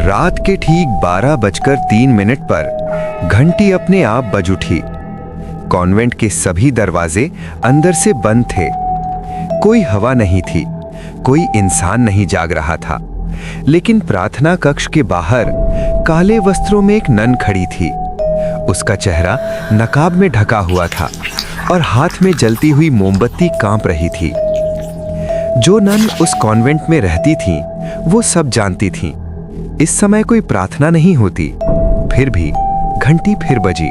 रात के ठीक 12:03 पर घंटी अपने आप बज उठी। कॉन्वेंट के सभी दरवाजे अंदर से बंद थे। कोई हवा नहीं थी, कोई इंसान नहीं जाग रहा था। लेकिन प्रार्थना कक्ष के बाहर काले वस्त्रों में एक नन खड़ी थी। उसका चेहरा नकाब में ढका हुआ था और हाथ में जलती हुई मोमबत्ती कांप रही थी। जो नन उस कॉन्वेंट में रहती थीं, वो सब जानती थीं। इस समय कोई प्रार्थना नहीं होती। फिर भी घंटी फिर बजी,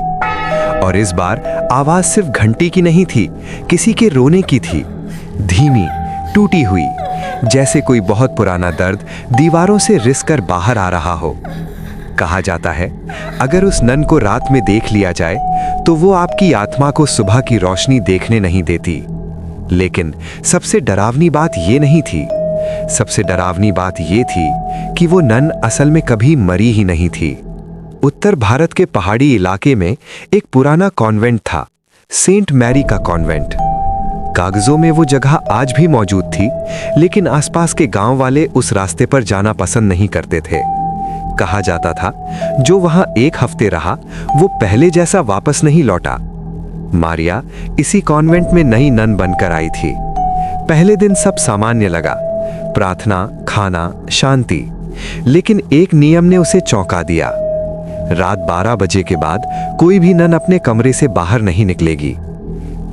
और इस बार आवाज सिर्फ घंटी की नहीं थी, किसी के रोने की थी। धीमी, टूटी हुई, जैसे कोई बहुत पुराना दर्द दीवारों से रिस कर बाहर आ रहा हो। कहा जाता है, अगर उस नन को रात में देख लिया जाए तो वो आपकी आत्मा को सुबह की रोशनी देखने नहीं देती। लेकिन सबसे डरावनी बात ये नहीं थी। सबसे डरावनी बात ये थी कि वो नन असल में कभी मरी ही नहीं थी। उत्तर भारत के पहाड़ी इलाके में एक पुराना कॉन्वेंट था, सेंट मैरी का कॉन्वेंट। कागजों में वो जगह आज भी मौजूद थी, लेकिन आसपास के गांव वाले उस रास्ते पर जाना पसंद नहीं करते थे। कहा जाता था, जो वहां एक हफ्ते रहा वो पहले जैसा वापस नहीं लौटा। मारिया इसी कॉन्वेंट में नई नन बनकर आई थी। पहले दिन सब सामान्य लगा, प्रार्थना, खाना, शांति। लेकिन एक नियम ने उसे चौंका दिया। रात 12 बजे के बाद कोई भी नन अपने कमरे से बाहर नहीं निकलेगी।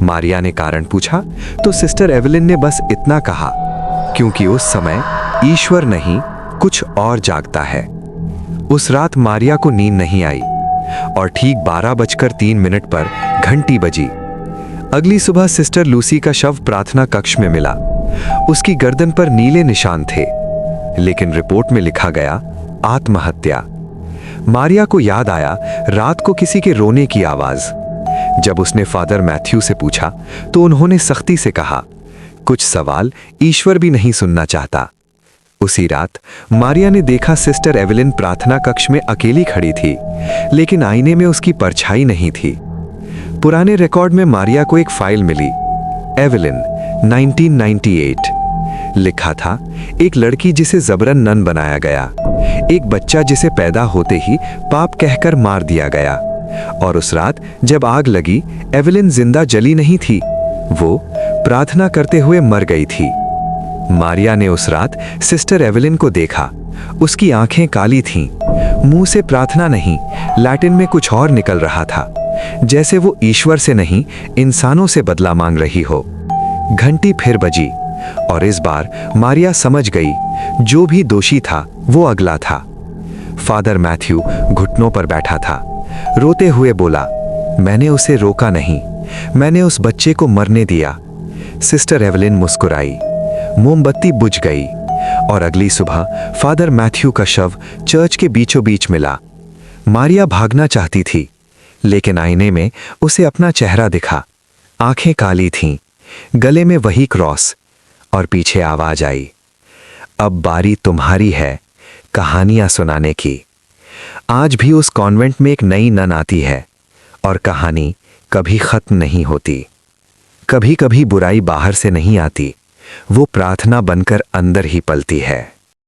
मारिया ने कारण पूछा तो सिस्टर एवेलिन ने बस इतना कहा, क्योंकि उस समय ईश्वर नहीं, कुछ और जागता है। उस रात मारिया को नींद नहीं आई और ठीक 12:03 पर घंटी बजी। अगली सुबह सिस्टर लूसी का शव प्रार्थना कक्ष में मिला। उसकी गर्दन पर नीले निशान थे, लेकिन रिपोर्ट में लिखा गया आत्महत्या। मारिया को याद आया रात को किसी के रोने की आवाज। जब उसने फादर मैथ्यू से पूछा तो उन्होंने सख्ती से कहा, कुछ सवाल ईश्वर भी नहीं सुनना चाहता। उसी रात मारिया ने देखा सिस्टर एवेलिन प्रार्थना कक्ष में अकेली खड़ी थी, लेकिन आईने में उसकी परछाई नहीं थी। पुराने रिकॉर्ड में मारिया को एक फाइल मिली, एवेलिन 1998। लिखा था, एक लड़की जिसे जबरन नन बनाया गया, एक बच्चा जिसे पैदा होते ही पाप कहकर मार दिया गया। और उस रात जब आग लगी, एवेलिन जिंदा जली नहीं थी, वो प्रार्थना करते हुए मर गई थी। मारिया ने उस रात सिस्टर एवेलिन को देखा। उसकी आंखें काली थीं, मुंह से प्रार्थना नहीं, लैटिन में कुछ और निकल रहा था, जैसे वो ईश्वर से नहीं, इंसानों से बदला मांग रही हो। घंटी फिर बजी, और इस बार मारिया समझ गई, जो भी दोषी था वो अगला था। फादर मैथ्यू घुटनों पर बैठा था, रोते हुए बोला, मैंने उसे रोका नहीं, मैंने उस बच्चे को मरने दिया। सिस्टर एवेलिन मुस्कुराई, मोमबत्ती बुझ गई, और अगली सुबह फादर मैथ्यू का शव चर्च के बीचों बीच मिला। मारिया भागना चाहती थी, लेकिन आईने में उसे अपना चेहरा दिखा। आंखें काली थीं, गले में वही क्रॉस, और पीछे आवाज आई, अब बारी तुम्हारी है कहानियां सुनाने की। आज भी उस कॉन्वेंट में एक नई नन आती है, और कहानी कभी खत्म नहीं होती। कभी कभी बुराई बाहर से नहीं आती, वो प्रार्थना बनकर अंदर ही पलती है।